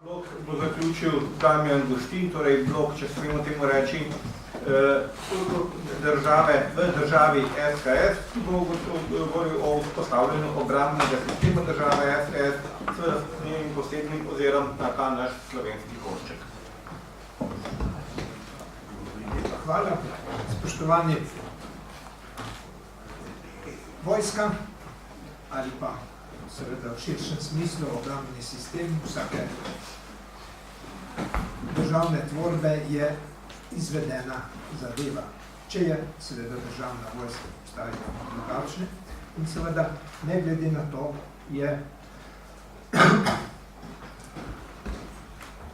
Blok bo zaključil Damjan Gostin, torej blok, če smemo temu reči, v državi SHS, ki bo govoril o vzpostavljanju obrambnega sistema države SHS s njim posebnim ozirom na ta naš slovenski košček. Hvala, spoštovani. Vojska ali pa seveda v širšem smislu obrambni sistem vsake državne tvorbe je izvedena zadeva. Če je seveda državna vojska postajajo drugačne in seveda ne glede na to je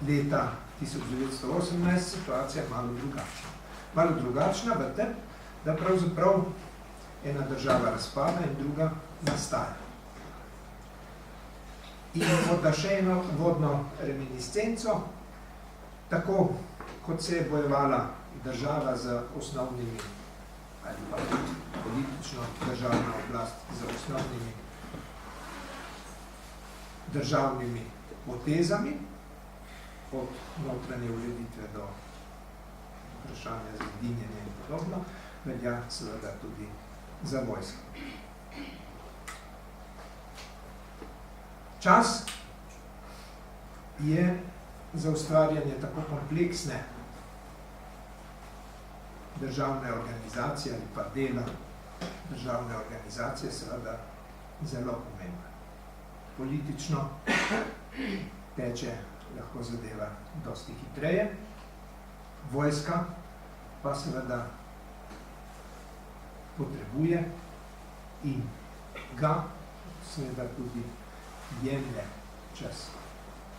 leta 1918 situacija malo drugačna. Malo drugačna v tem, da pravzaprav ena država razpada in druga nastaja. In morda še eno vodno reminiscenco, tako kot se je bojevala država z osnovnimi, ali pa politično državna oblast z osnovnimi državnimi potezami, od notranje ureditve do vprašanja zedinjenja in podobno, velja seveda tudi za vojsko. Čas je za ustvarjanje tako kompleksne državne organizacije ali pa dela državne organizacije seveda zelo pomembna. Politično teče lahko zadeva dosti hitreje, vojska pa seveda potrebuje in ga seveda tudi jemlje čas.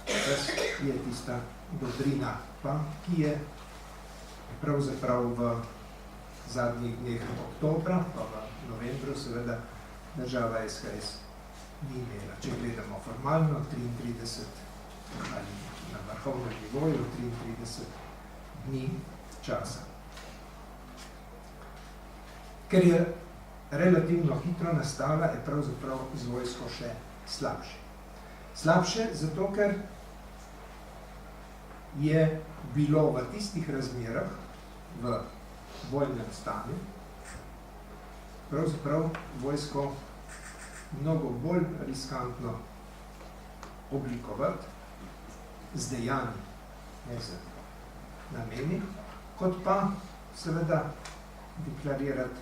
Čas je tista dobrina, pa, ki je pravzaprav v zadnjih dneh oktobra, pa v novembru seveda država SHS ni imela. Če gledamo formalno, 33 ali na vrhovnem nivoju 33 dni časa. Ker je relativno hitro nastala, je pravzaprav z vojsko še slabše. Slabše zato, ker je bilo v tistih razmerah, v vojnem stanju, pravzaprav vojsko mnogo bolj riskantno oblikovati z dejanji, ne z nameni, kot pa seveda deklarirati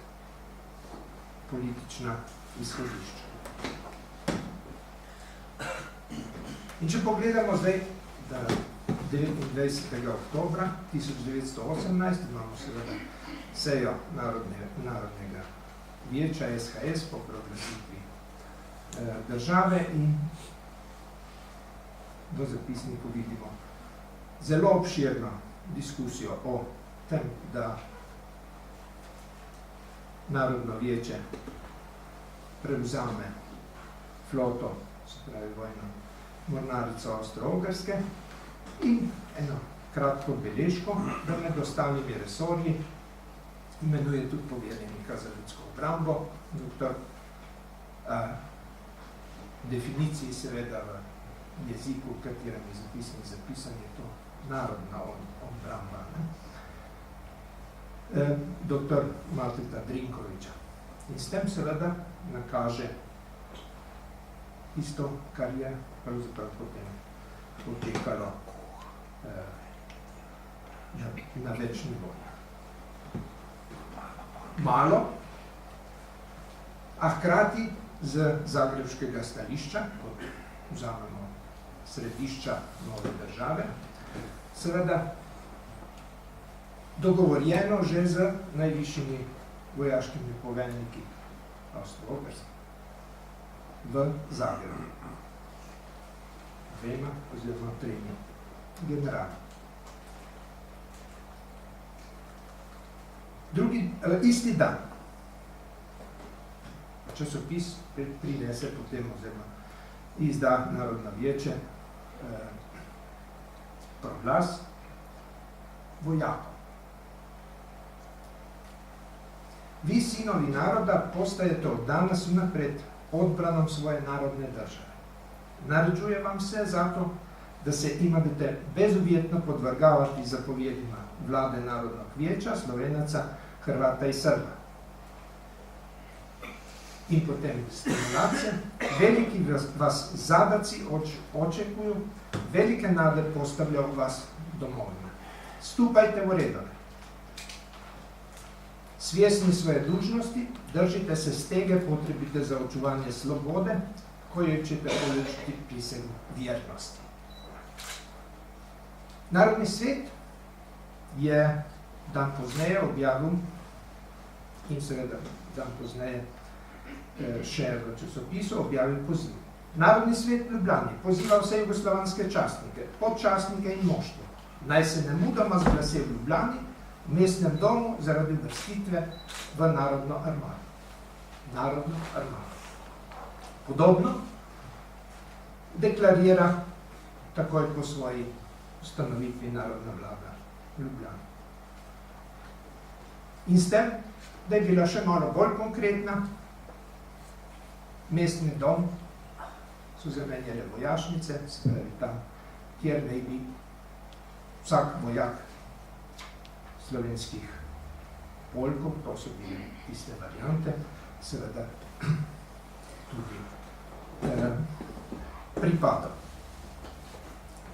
politična izhodišča. In če pogledamo zdaj, da 29. oktobra 1918 imamo seveda sejo Narodnega vijeća SHS po proglasitvi države in do zapisniku vidimo zelo obširno diskusijo o tem, da Narodno vijeće prevzame floto, se pravi vojno mornarico Avstro-Ogrske in eno kratko beležko, da med ostalimi resorji imenuje tudi poverjenika za ljudsko obrambo, doktor definiciji seveda v jeziku, v katerem je zapisan je to narodna obramba. Doktor Mateta Drinkoviča. In s tem seveda nakaže isto, kar je pravzaprav potem potekalo na več nivojih. Malo, a hkrati z zagrebškega stališča, kot vzamemo središča nove države, seveda dogovorjeno že z najvišjimi vojaškimi poveljniki Avstro-Ogrske v Zagrebu. Dvema oziroma tremi generali. Isti dan časopis prinese potem oziroma izda Narodno vijeće proglas vojakov. Vi, sinovi naroda, postajete od danas unapred odbranom svoje narodne države. Naređuje vam se zato da se imate bezuvjetno podvrgavati zapovjedima vlade Narodnog vijeća, Slovenaca, Hrvata i Srba. In potem stimulacija, veliki vas zadaci očekuju, velike nade postavlja u vas domovina. Stupajte u redove. Svjesni svoje dužnosti, držite se stege potrebite za očuvanje slobode, koje ćete polučiti prisegu vjernosti. Narodni svet je dan pozneje objavil in seveda dan pozneje še v časopisu objavil poziv. Narodni svet v Ljubljani poziva vse jugoslovanske častnike, podčastnike in moštvo, naj se nemudoma zglase v Ljubljani, v mestnem domu zaradi vrstitve v Narodno armado. Narodno armado. Podobno deklarira takoj po svoji ustanovitvi Narodna vlada v Ljubljani. In s tem, da je bila še malo bolj konkretna, mestni dom so zamenjale vojašnice, se pravi tam, kjer naj bi vsak vojak slovenskih polkov, to so bile tiste variante, seveda tudi pripadal,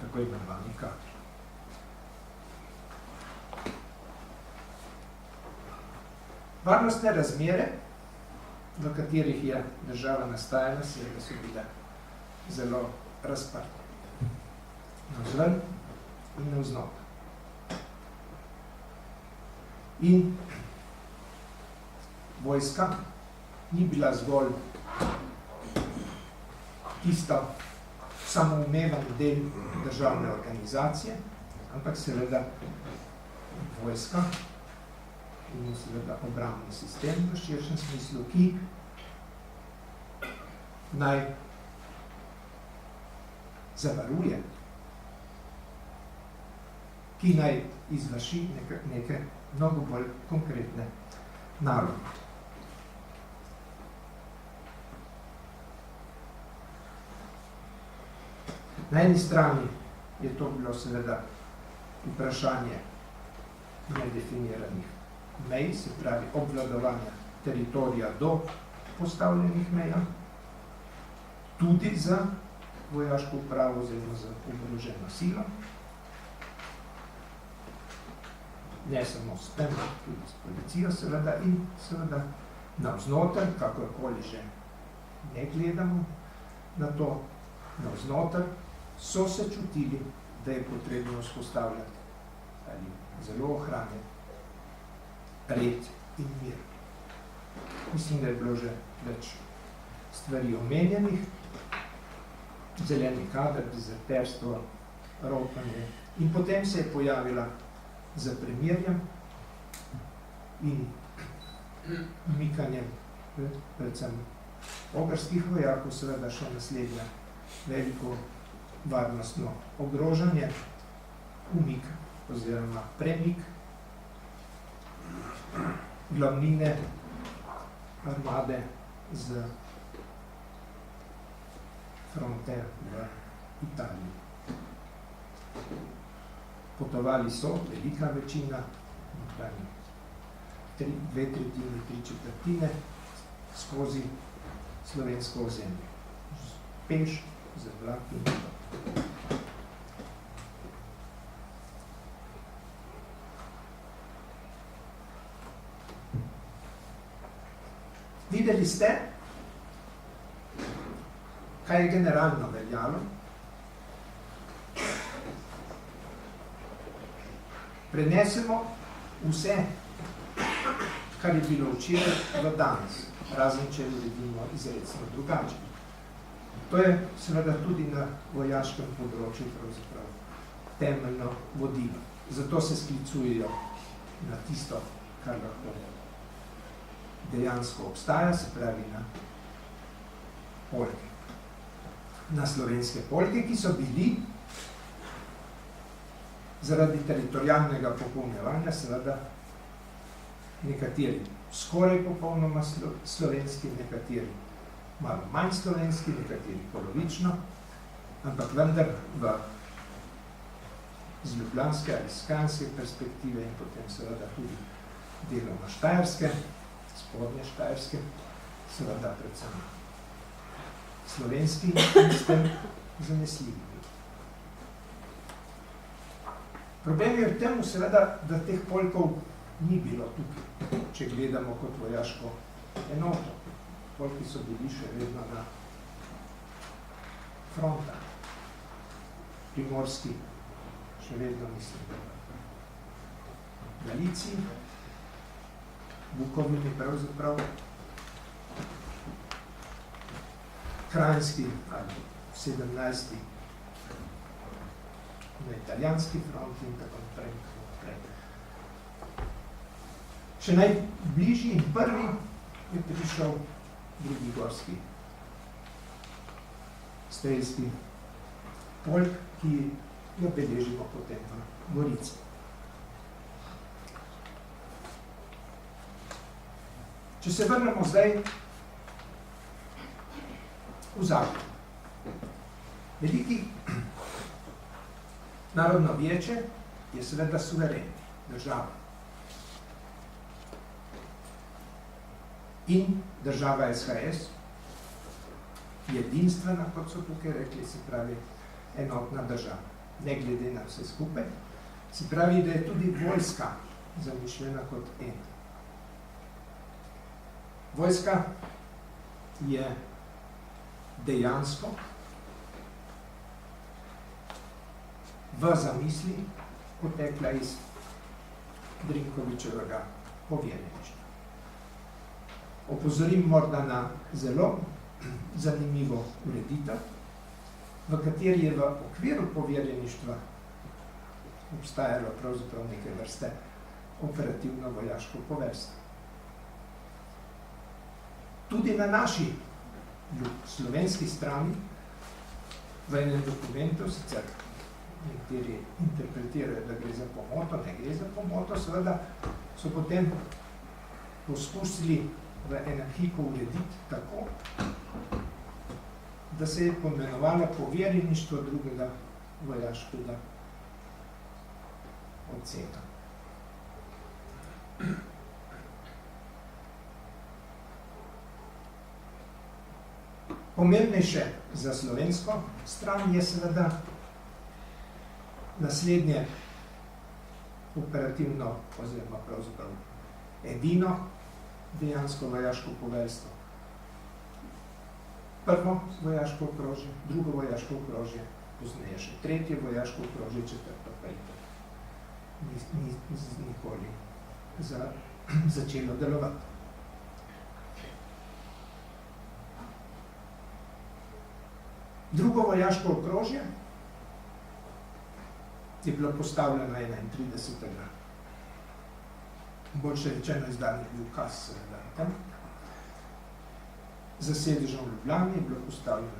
tako imenovani kadri. Varnostne razmere, v katerih je država nastajala, seveda so bile zelo razprte. Navzven in navznoter. In vojska ni bila zgolj tista samoumeven del državne organizacije, ampak seveda vojska in seveda obrambni sistem v širšem smislu, ki naj zavaruje, ki naj izvrši neke mnogo bolj konkretne naloge. Na eni strani je to bilo seveda vprašanje nedefiniranih mej, se pravi obvladovanja teritorija do postavljenih meja, tudi za vojaško upravo oziroma za oboroženo silo. Ne samo s tem, tudi s policijo seveda in seveda navznoter, kakorkoli že ne gledamo na to, navznoter so se čutili, da je potrebno vzpostavljati ali zelo ohranjati red in mir. Mislim, da je bilo že več stvari omenjenih, zeleni kader, dezerterstvo, ropanje in potem se je pojavila za premirjem in umikanjem predvsem ogrskih vojakov, seveda še naslednja veliko varnostno ogrožanje, umik oziroma premik glavnine armade z fronte v Italiji. Potovali so, velika večina, 2/3, skozi slovensko ozemlje. Peš, z vlaki. Videli ste, kaj je generalno veljalo. Prenesemo vse, kar je bilo včeraj v danes, razen če uredimo izrecno drugače. To je seveda tudi na vojaškem področju pravzaprav temeljno vodilo. Zato se sklicujejo na tisto, kar lahko dejansko obstaja, se pravi na polke. Na slovenske polke, ki so bili zaradi teritorialnega popolnjevanja seveda nekateri skoraj popolnoma slovenski, nekateri malo manj slovenski, nekateri polovično, ampak vendar v z ljubljanske ali skanske perspektive in potem seveda tudi deloma štajerske, spodnje štajerske, seveda predvsem slovenski in s tem zanesljivi. Problem je v tem, seveda, da teh polkov ni bilo tukaj, če gledamo kot vojaško enoto. Polki so bili še vedno na frontah. Primorski, še vedno mislim, Galiciji, Bukovini pravzaprav, Kranjski ali 17. na italijanski front in tako naprej. Še najbližji in prvi je prišel drugi gorski strelski polk, ki jo beležimo potem v Gorici. Če se vrnemo zdaj v Zagreb. Veliki narodno vijeće je seveda suvereni država. In država SHS je edinstvena, kot so tukaj rekli, se pravi enotna država, ne glede na vse skupaj. Se pravi, da je tudi vojska zamišljena kot ena. Vojska je dejansko v zamisli potekla iz Drinkovičevega povjereništva. Opozorim morda na zelo zanimivo ureditev, v kateri je v okviru povjereništva obstajalo pravzaprav neke vrste operativno vojaško poveljstvo. Tudi na naši slovenski strani v enem dokumentu, sicer nekateri interpretirajo, da gre za pomoto, ne gre za pomoto, seveda so potem poskusili v enem hipu urediti tako, da se je pomenovalo povjereništvo drugega vojaškega odseka. Pomembnejše za slovensko stran je seveda naslednje operativno oziroma pravzaprav edino dejansko vojaško poveljstvo. Prvo vojaško okrožje, drugo vojaško okrožje, pozneje še tretje vojaško okrožje, četrto pa ni nikoli začelo delovati. Drugo vojaško okrožje je bilo postavljeno 31. Boljše rečeno izdan je bil ukaz seveda. Za sedežem v Ljubljani je bilo postavljeno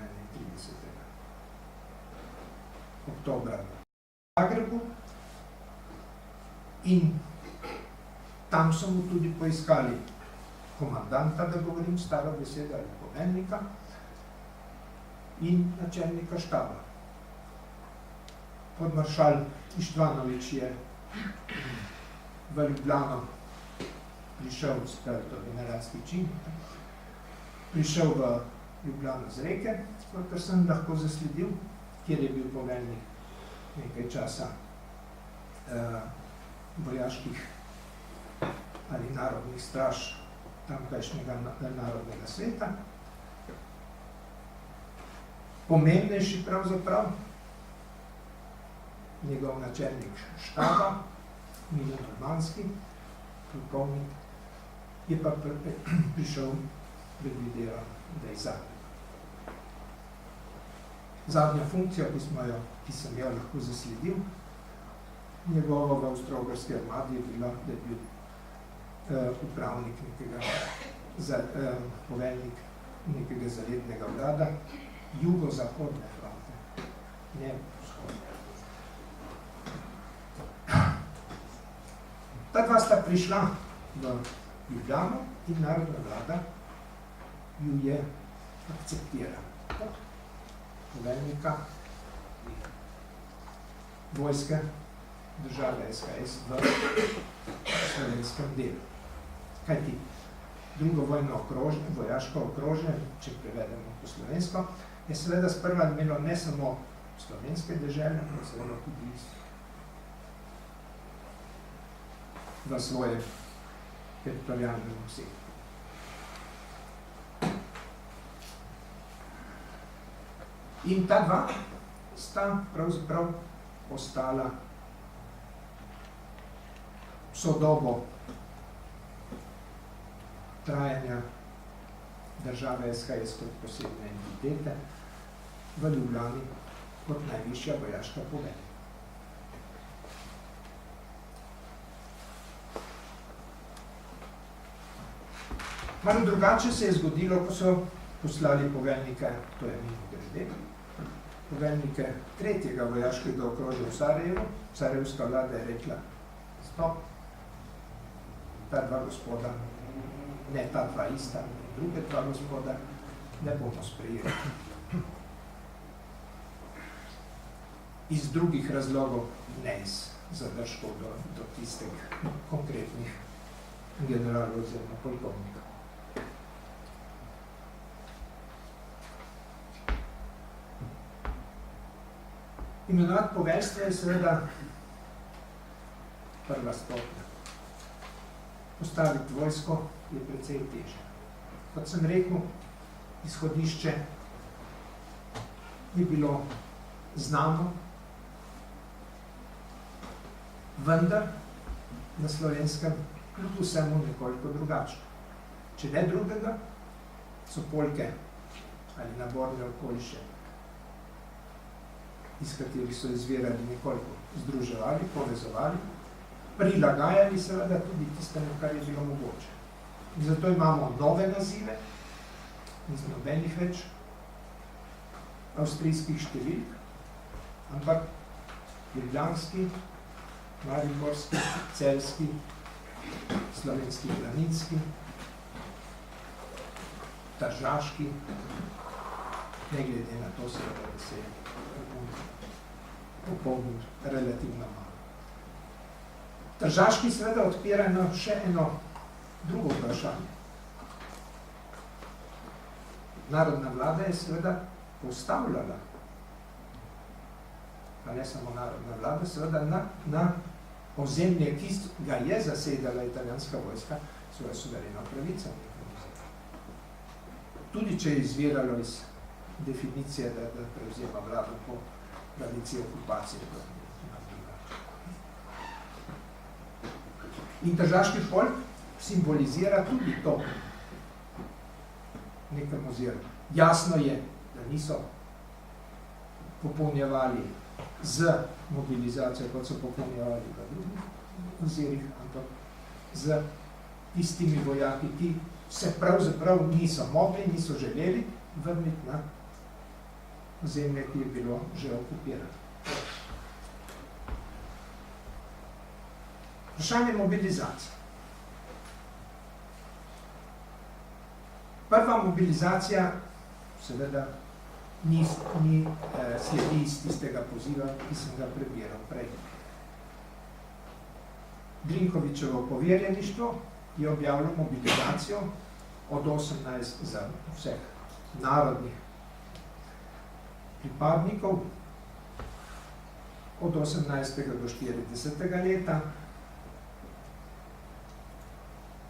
31. oktobra v Zagrebu in tam so mu tudi poiskali komandanta, da govorim staro besedo, ali poveljnika, in načelnika štaba. Podmaršal Ištvanovič je v Ljubljano prišel, to generalski čin, prišel v Ljubljano z Reke, kar sem lahko zasledil, kjer je bil poveljnik nekaj časa vojaških ali narodnih straž tamkajšnjega narodnega sveta. Pomembnejši pravzaprav, njegov načelnik štaba, Milan Urbanski, polkovnik, je pa prišel predvidevan, da je zadnja funkcija, ki sem jo lahko zasledil, njegovo v Avstro-Ogrski armadi je bila, da je bil upravnik nekega, poveljnik nekega zalednega vlada, jugozahodne fronte, ne vzhodne. Ta dva sta prišla v Ljubljano in narodna vlada ju je akceptirala kot poveljnika vojske države SHS v slovenskem delu. Kajti drugo vojno okrožje, vojaško okrožje, če prevedemo po slovensko, je seveda sprva imelo ne samo slovenske dežele, ampak seveda tudi v svojem teritorijalnem obsegu. In ta dva sta pravzaprav ostala vso dobo trajanja države SHS kot posebne entitete v Ljubljani kot najvišja vojaška povelja. Malo drugače se je zgodilo, ko so poslali poveljnike, to je mimogrede, poveljnike tretjega vojaškega okrožja v Sarajevu. Sarajevska vlada je rekla, stop, ta dva gospoda, ne ta dva ista, druge dva gospoda, ne bomo sprejeli. Iz drugih razlogov, ne iz zadržkov do tistih konkretnih generalov oziroma polkovnikov. Imenovati poveljstvo je seveda prva stopnja. Postaviti vojsko je precej težje. Kot sem rekel, izhodišče je bilo znano, vendar na Slovenskem kljub vsemu nekoliko drugače. Če ne drugega, so polke ali naborne okoliše, iz katerih so izvirali nekoliko združevali, povezovali, prilagajali seveda tudi tistemu, kar je bilo mogoče. In zato imamo nove nazive, iz nobenih več avstrijskih številk, ampak ljubljanski, mariborski, celjski, slovenski planinski, tržaški, ne glede na to seveda, da se je popolnil relativno malo. Tržaški seveda odpira še eno drugo vprašanje. Narodna vlada je seveda postavljala, pa ne samo narodna vlada, seveda na ozemlje, ki ga je zasedala italijanska vojska, svojo suvereno pravico. Tudi če je izviralo iz definicije, da prevzema vlado po pravici okupacije. In tržaški polk simbolizira tudi to nekem oziru. Jasno je, da niso popolnjevali z mobilizacijo, kot so popolnjevali v drugih ozirih, ampak z tistimi vojaki, ki se pravzaprav niso mogli, niso želeli vrniti na ozemlje, ki je bilo že okupirano. Vprašanje mobilizacije. Prva mobilizacija seveda ni sledi iz tistega poziva, ki sem ga prebiral prej. Drinkovićevo poverjeništvo je objavilo mobilizacijo od 18 za vseh narodnih pripadnikov od 18. do 40. leta.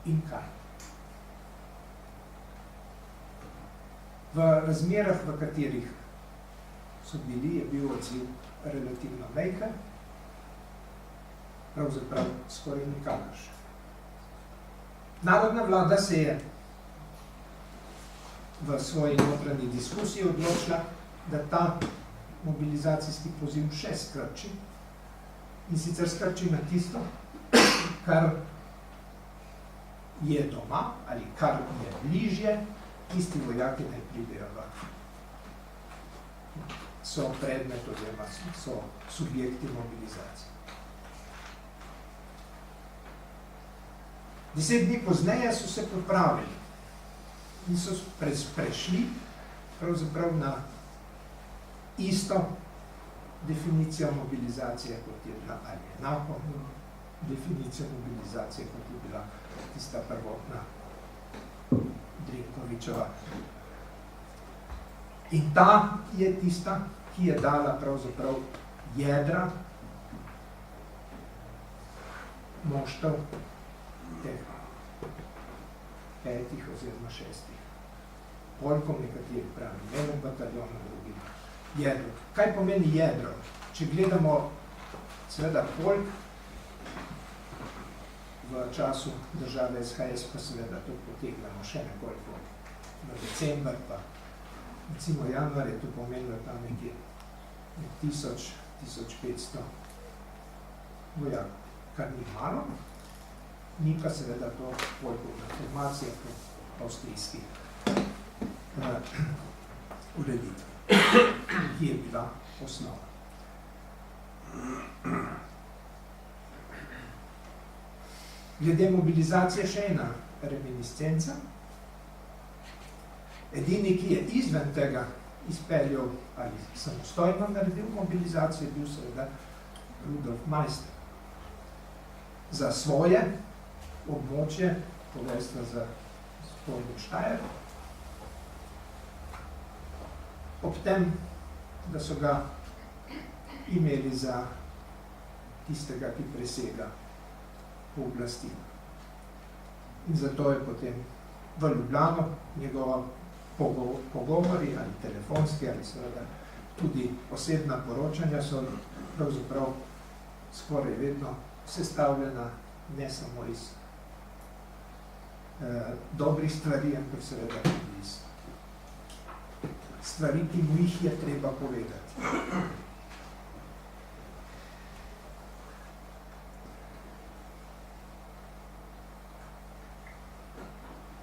In kaj? V razmerah, v katerih so bili, je bil odziv relativno majhen, pravzaprav skoraj nikakršen. Narodna vlada se je v svoji notranji diskusiji odločila, da ta mobilizacijski poziv še skrči, in sicer skrči na tisto, kar je doma ali kar je bližje, tisti vojaki ne pridejo v. So predmet oziroma so subjekti mobilizacije. 10 dni pozneje so se popravili in so prešli pravzaprav na isto definicija mobilizacije, kot je bila, ali enako definicija mobilizacije, kot je bila tista prvotna Drinkovičeva. In ta je tista, ki je dala pravzaprav jedra moštev teh 5 oziroma 6. Polkom nekateri pravi, eno bataljono, drugi jedro. Kaj pomeni jedro? Če gledamo seveda polk v času države SHS, pa seveda to potegnemo še nekoliko na december, pa recimo januar je to pomenilo tam nekje 1000-1500 vojakov, kar ni malo, ni pa seveda to polkovna formacija po avstrijski ureditvi, ki je bila osnova. Glede mobilizacije še ena reminiscenca. Edini, ki je izven tega izpeljal ali samostojno naredil mobilizacijo, je bil seveda Rudolf Meister. Za svoje območje, poveljstva za Spodnji Štajer, ob tem, da so ga imeli za tistega, ki presega pooblastila. In zato je potem v Ljubljano njegova pogovori ali telefonski ali seveda tudi osebna poročanja so pravzaprav skoraj vedno sestavljena ne samo iz dobrih stvari, ampak seveda tudi iz stvari, ki mu jih je treba povedati.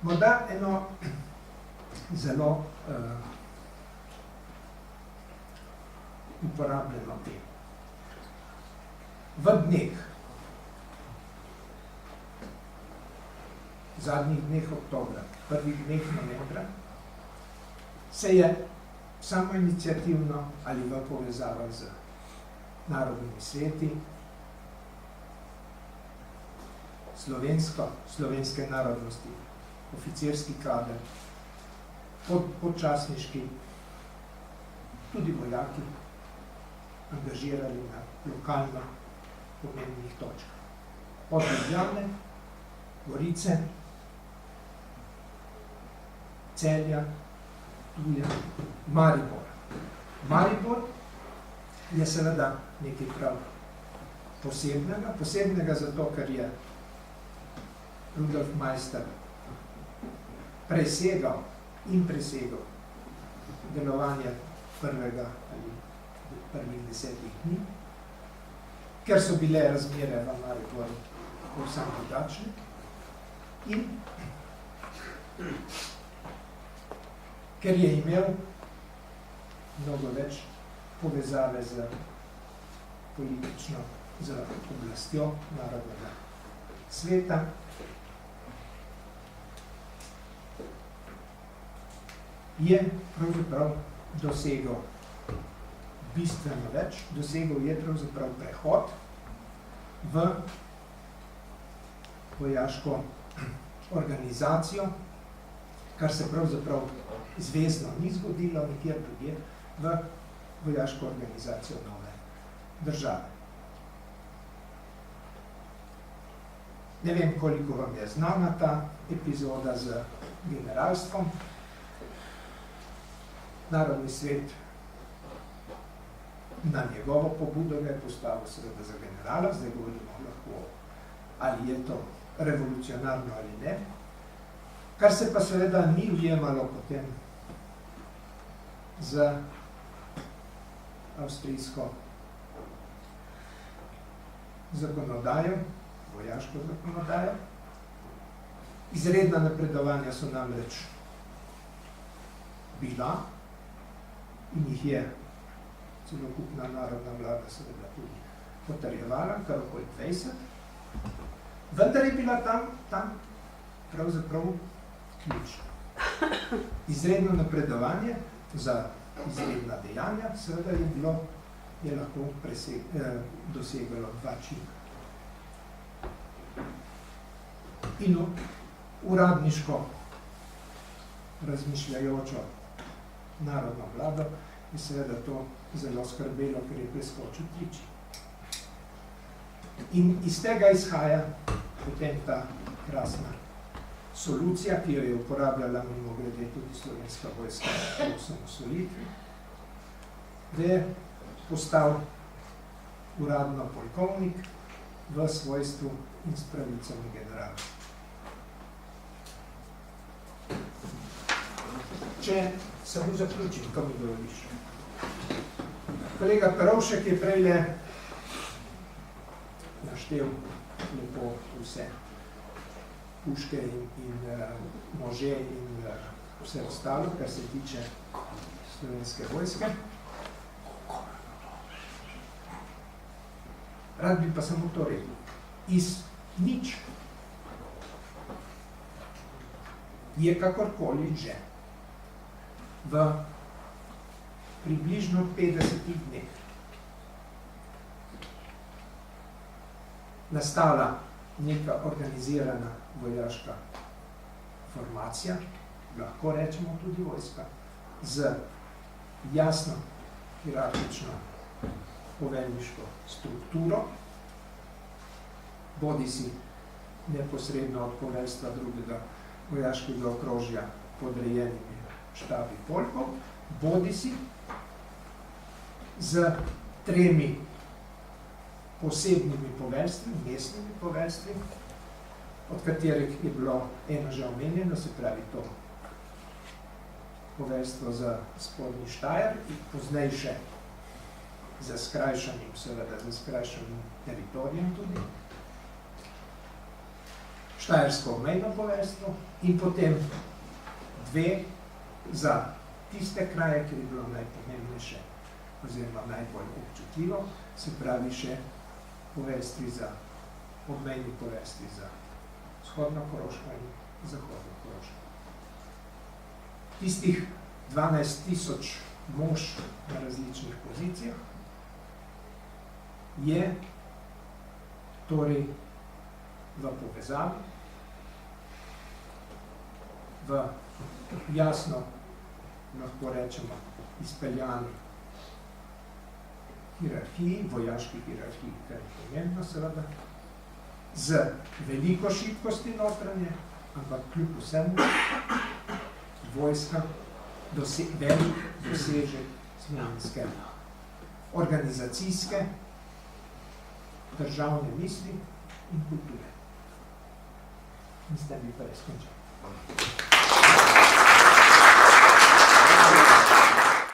Morda eno zelo uporabljeno temo. V dneh, zadnjih dneh oktobra, prvih dneh novembra, se je samoiniciativno ali v povezavah z narodnimi sveti slovenske narodnosti, oficirski kader, podčasniški, tudi vojaki, angažirali na lokalno pomembnih točkah. Od Ljubljane, Gorice, Celja, Ptuja, Maribora. Maribor je seveda nekaj prav posebnega zato, ker je Rudolf Meister presegal delovanje prvih 10 dni, ker so bile razmere v Mariboru povsem drugačne in ker je imel mnogo več povezave z politično, z oblastjo narodnega sveta. Je pravzaprav dosegel bistveno več, dosegel je pravzaprav prehod v vojaško organizacijo, kar se pravzaprav zvezno ni zgodilo nikjer drugje, v vojaško organizacijo nove države. Ne vem, koliko vam je znana ta epizoda z generalstvom. Narodni svet na njegovo pobudo ga je postavil seveda za generala, zdaj govorimo lahko, ali je to revolucionarno ali ne, kar se pa seveda ni ujemalo potem z avstrijsko zakonodajo, vojaško zakonodajo. Izredna napredovanja so namreč bila in jih je celokupna narodna vlada seveda tudi potrjevala, kar okoli 20. Vendar je bila tam pravzaprav ključna. Izredno napredovanje za izredna dejanja seveda je bilo je lahko dosegalo 2 čina. In uradniško razmišljajočo narodno vlado je seveda to zelo skrbelo, ker je preskočil 3 čina. In iz tega izhaja potem ta krasna solucija, ki jo je uporabljala mimogrede tudi Slovenska vojska v osamosvojitvi, da je postal uradno polkovnik v svojstvu in s pravicami generala. Če samo zaključim, ko mi dovoliš. Kolega Perovšek je prejle naštel lepo vse puške in može in vse ostalo, kar se tiče Slovenske vojske. Rad bi pa samo to rekel. Iz nič je kakorkoli že v približno 50 dneh nastala neka organizirana vojaška formacija, lahko rečemo tudi vojska, z jasno hierarhično poveljniško strukturo, bodisi neposredno od poveljstva drugega vojaškega okrožja podrejenimi štabi polkov, bodisi z 3 posebnimi poveljstvi, mestnimi poveljstvi, od katerih je bilo eno že omenjeno, se pravi to poveljstvo za spodnji Štajer in poznejše za skrajšanim, seveda za skrajšanim teritorijem tudi, štajersko obmejno poveljstvo in potem 2 za tiste kraje, kjer je bilo najpomembnejše oziroma najbolj občutljivo, se pravi še poveljstvi za, obmejni poveljstvi za vzhodno Koroško in zahodno Koroško. Tistih 12,000 mož na različnih pozicijah je torej v povezavi, v jasno, lahko rečemo, izpeljani hierarhiji, vojaški hierarhiji, kar je pomembno seveda, z veliko šibkosti notranje, ampak kljub vsemu vojska velik dosežek slovenske organizacijske, državne misli in kulture. In s tem bi pa res končal.